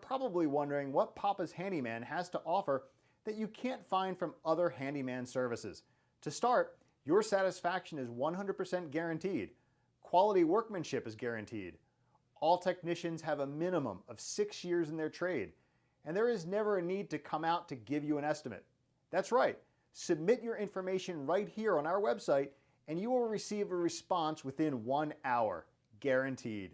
probably wondering what Papa's Handyman has to offer that you can't find from other handyman services. To start, your satisfaction is 100% guaranteed. Quality workmanship is guaranteed. All technicians have a minimum of 6 years in their trade, and there is never a need to come out to give you an estimate. That's right, submit your information right here on our website and you will receive a response within 1 hour, guaranteed.